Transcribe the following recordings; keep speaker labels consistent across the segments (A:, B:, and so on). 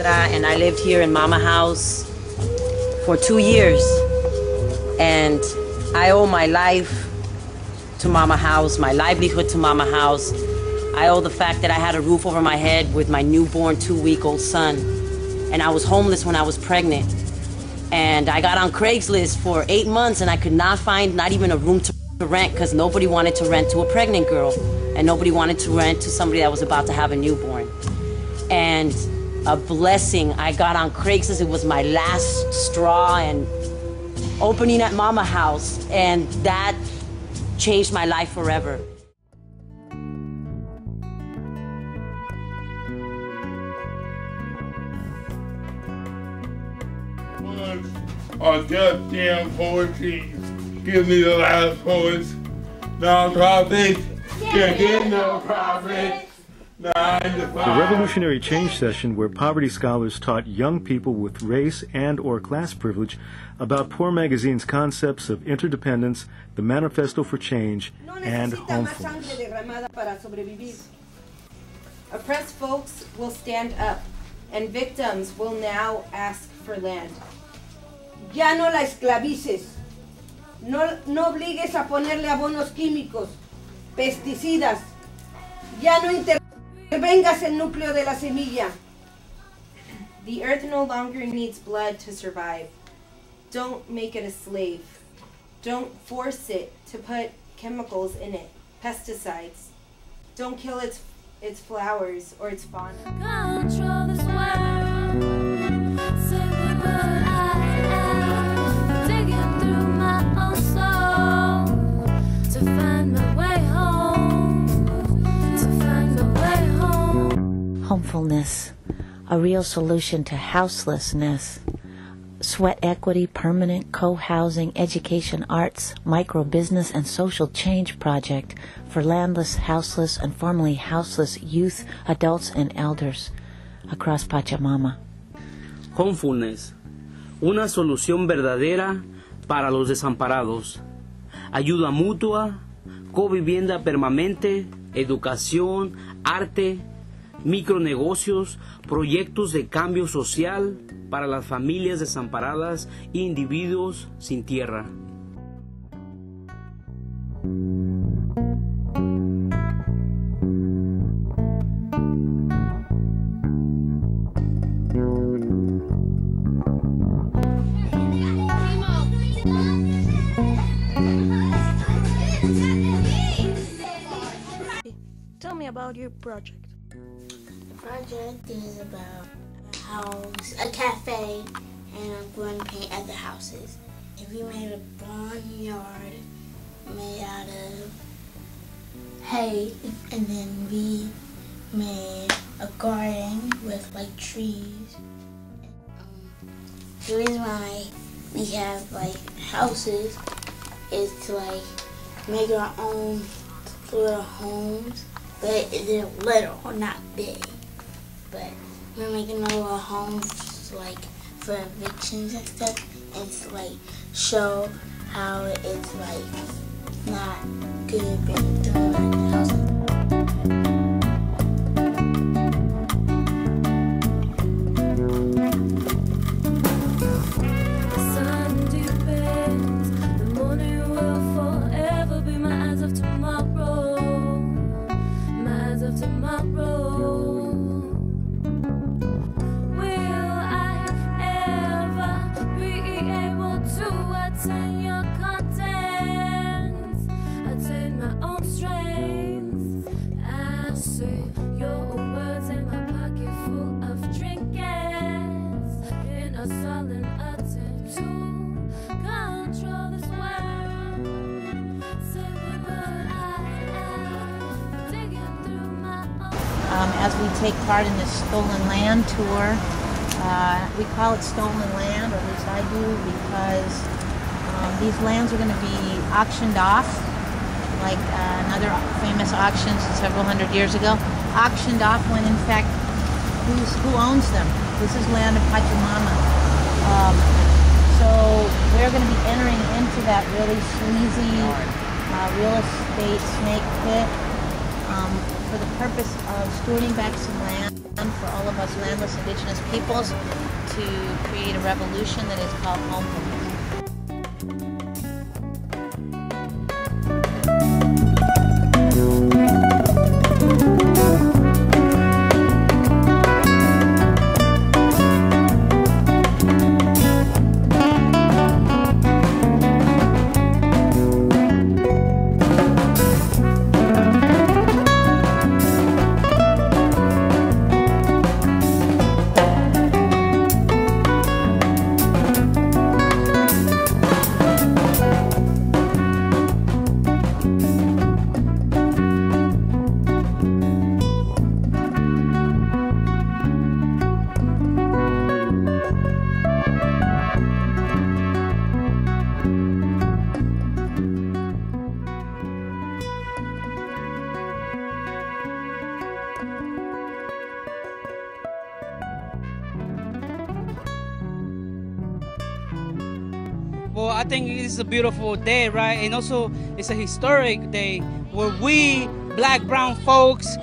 A: and I lived here in Mama House for 2 years. And I owe my life to Mama House, my livelihood to Mama House. I owe the fact that I had a roof over my head with my newborn 2-week-old son. And I was homeless when I was pregnant. And I got on Craigslist for 8 months and I could not find not even a room to rent because nobody wanted to rent to a pregnant girl. And nobody wanted to rent to somebody that was about to have a newborn. And a blessing, I got on Craigslist. It was my last straw and opening at Mama House. And that changed my life forever.
B: Or just damn poetry. Give me the last poets. Non-profit. Can't get no profit.
C: The Revolutionary Change session, where poverty scholars taught young people with race and/or class privilege about Poor Magazine's concepts of interdependence, the Manifesto for Change, and homefulness.
D: Oppressed folks will stand up, and victims will now ask for land. Ya no la esclavices. No obligues a ponerle abonos químicos, pesticidas. Ya no intervengas el núcleo de la semilla. The earth no longer needs blood to survive. Don't make it a slave. Don't force it to put chemicals in it, pesticides. Don't kill its flowers or its fauna. Control this world. Simply what I am. Digging through my own soul to find my way home. To find my way home.
E: Homefulness, a real solution to houselessness. Sweat equity, permanent co-housing, education, arts, micro-business, and social change project for landless, houseless, and formerly houseless youth, adults, and elders across Pachamama.
F: HOMEFULNESS, una solución verdadera para los desamparados. Ayuda mutua, covivienda permanente, educación, arte, micronegocios, proyectos de cambio social para las familias desamparadas e individuos sin tierra.
G: Tell me about your project.
H: The project is about a cafe, and I'm going to paint other houses. And we made a barnyard made out of hay, and then we made a garden with like trees. The reason why we have like houses is to like make our own little homes, but they're little, not big. But we're making a little homes like for evictions and stuff, and to like show how it's like not good being thrown out the house.
E: As we take part in this stolen land tour, we call it stolen land, or at least I do, because these lands are going to be auctioned off, like another famous auction several hundred years ago, auctioned off when in fact, who owns them? This is land of Pachamama. So we're going to be entering into that really sleazy real estate snake pit. for the purpose of stewarding back some land for all of us landless indigenous peoples to create a revolution that is called HOMEFULNESS.
I: Well, I think it's a beautiful day, right? And also, it's a historic day where we, black, brown folks,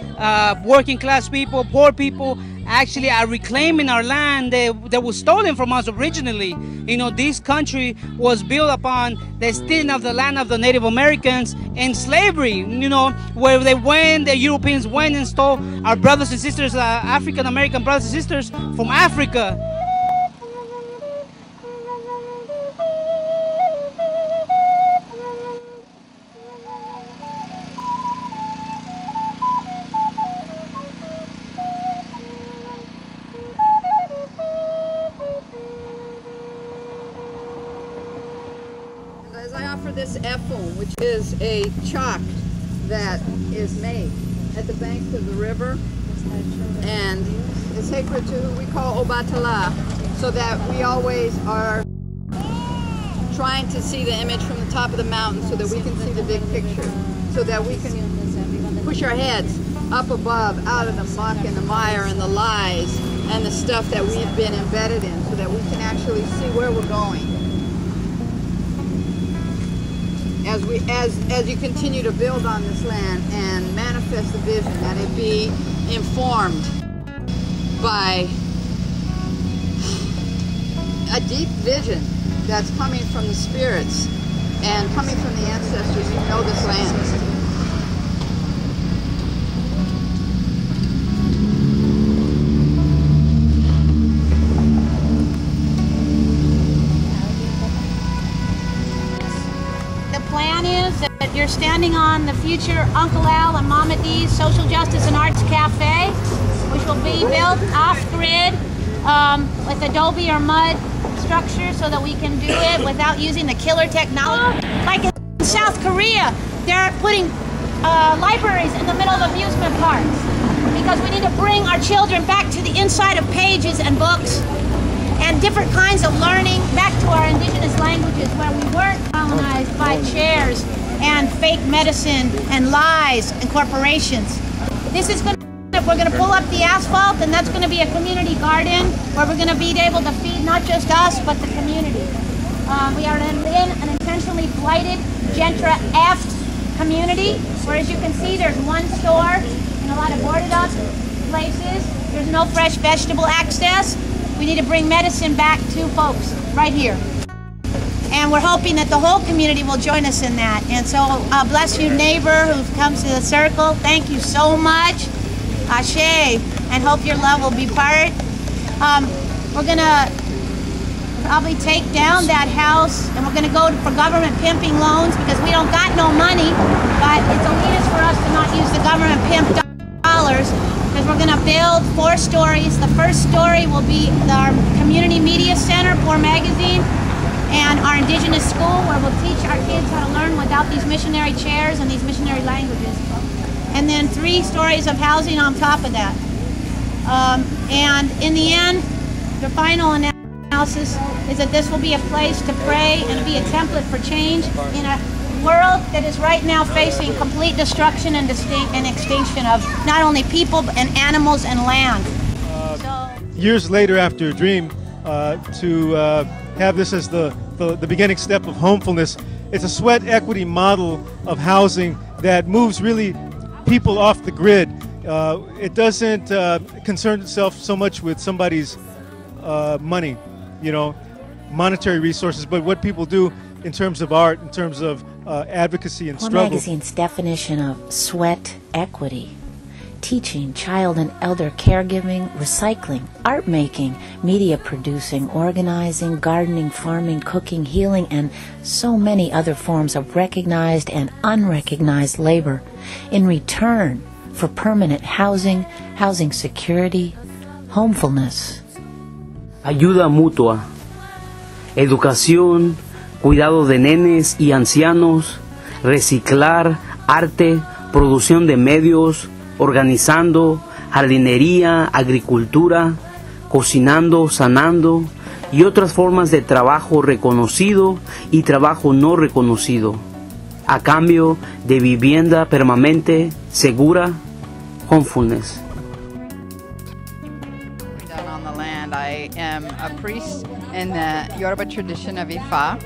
I: working class people, poor people, actually are reclaiming our land that was stolen from us originally. You know, this country was built upon the stealing of the land of the Native Americans and slavery, you know, where the Europeans went and stole our brothers and sisters, African American brothers and sisters from Africa.
J: As I offer this efum, which is a chalk that is made at the banks of the river, and is sacred to who we call Obatala, so that we always are trying to see the image from the top of the mountain so that we can see the big picture, so that we can push our heads up above, out of the muck and the mire and the lies and the stuff that we've been embedded in, so that we can actually see where we're going. As you continue to build on this land and manifest the vision, that it be informed by a deep vision that's coming from the spirits and coming from the ancestors who know this land.
E: That you're standing on the future Uncle Al and Mama D's Social Justice and Arts Cafe, which will be built off-grid with adobe or mud structure so that we can do it without using the killer technology. Like in South Korea, they're putting libraries in the middle of amusement parks because we need to bring our children back to the inside of pages and books and different kinds of learning back to our indigenous languages where we weren't colonized by chairs and fake medicine and lies and corporations. This is going to, we're going to pull up the asphalt, and that's going to be a community garden where we're going to be able to feed not just us but the community. We are in an intentionally blighted Gentra-eft community where, as you can see, there's one store and a lot of boarded up places. There's no fresh vegetable access. We need to bring medicine back to folks right here. And we're hoping that the whole community will join us in that. And so bless you, neighbor who comes to the circle. Thank you so much. Ashe, and hope your love will be part. We're going to probably take down that house, and we're going to go for government pimping loans because we don't got no money, but it's elitist for us to not use the government pimp dollars. Because we're going to build 4 stories. The first story will be our community media center, Poor Magazine, and our indigenous school where we'll teach our kids how to learn without these missionary chairs and these missionary languages. And then 3 stories of housing on top of that. And in the end, the final analysis is that this will be a place to pray and be a template for change in a world that is right now facing complete destruction and extinction of not only people and animals and land.
C: Years later, after a dream, to have this as the beginning step of HOMEFULNESS, it's a sweat equity model of housing that moves really people off the grid it doesn't concern itself so much with somebody's money, you know, monetary resources, but what people do in terms of art, in terms of advocacy and struggle.
E: Magazine's definition of sweat equity, teaching child and elder caregiving, recycling, art making, media producing, organizing, gardening, farming, cooking, healing, and so many other forms of recognized and unrecognized labor in return for permanent housing, housing security, homefulness.
F: Ayuda mutua, educación, cuidado de nenes y ancianos, reciclar, arte, producción de medios, organizando, jardinería, agricultura, cocinando, sanando y otras formas de trabajo reconocido y trabajo no reconocido, a cambio de vivienda permanente, segura, homefulness.
J: On the land, I am a priest in the Yoruba tradition of Ifa,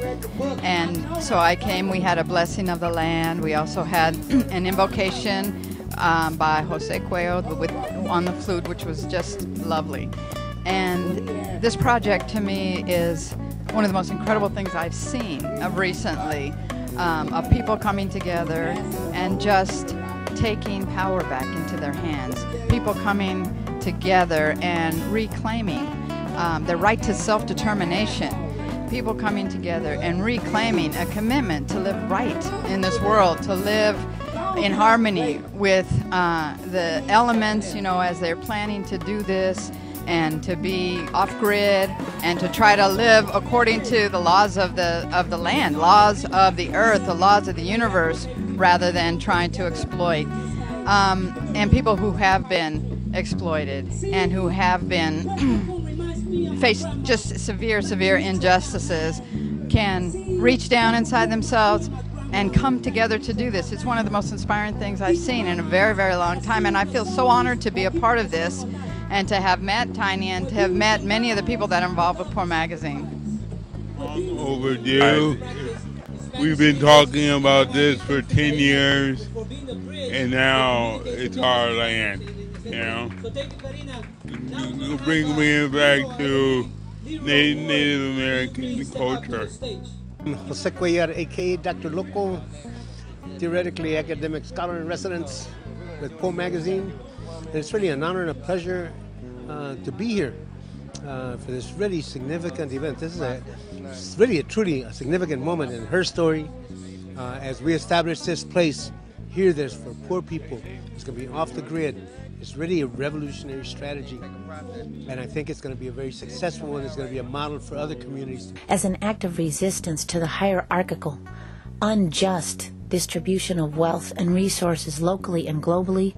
J: and so I came. We had a blessing of the land. We also had an invocation by Jose Cuello on the flute, which was just lovely. And this project to me is one of the most incredible things I've seen recently, of people coming together and just taking power back into their hands. People coming together and reclaiming their right to self-determination. People coming together and reclaiming a commitment to live right in this world, to live in harmony with the elements, you know, as they're planning to do this, and to be off-grid, and to try to live according to the laws of the land, laws of the earth, the laws of the universe, rather than trying to exploit. And people who have been exploited and who have been faced just severe injustices can reach down inside themselves and come together to do this. It's one of the most inspiring things I've seen in a very, very long time, and I feel so honored to be a part of this and to have met Tiny and to have met many of the people that are involved with Poor Magazine.
B: Long overdue. We've been talking about this for 10 years, and now it's our land, you know. You bring me back to Native American culture.
K: Jose Cuellar, a.k.a. Dr. Loco, theoretically academic scholar in residence with Poor Magazine. And it's really an honor and a pleasure to be here for this really significant event. This is really truly a significant moment in her story as we establish this place here. There's for poor people. It's going to be off the grid. It's really a revolutionary strategy, and I think it's going to be a very successful one. It's going to be a model for other communities.
E: As an act of resistance to the hierarchical, unjust distribution of wealth and resources locally and globally,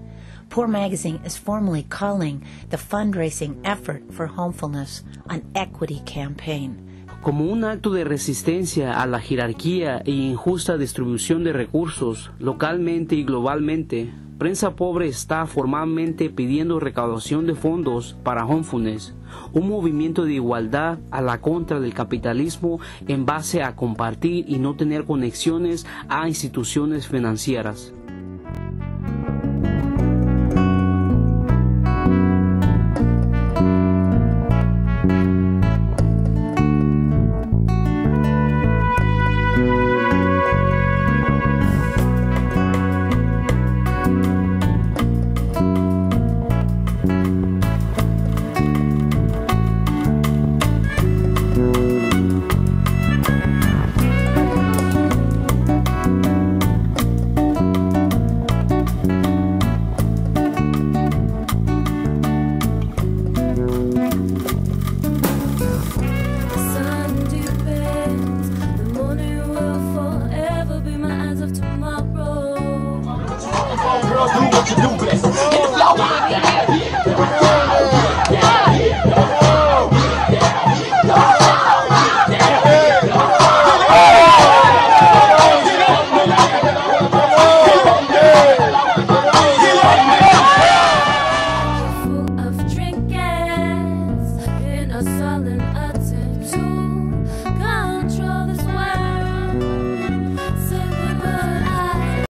E: Poor Magazine is formally calling the fundraising effort for Homefulness an equity campaign.
F: Como un acto de resistencia a la jerarquía e injusta distribución de recursos localmente y globalmente, Prensa Pobre está formalmente pidiendo recaudación de fondos para Homefulness, un movimiento de igualdad a la contra del capitalismo en base a compartir y no tener conexiones a instituciones financieras.
L: Of trinkets in a sullen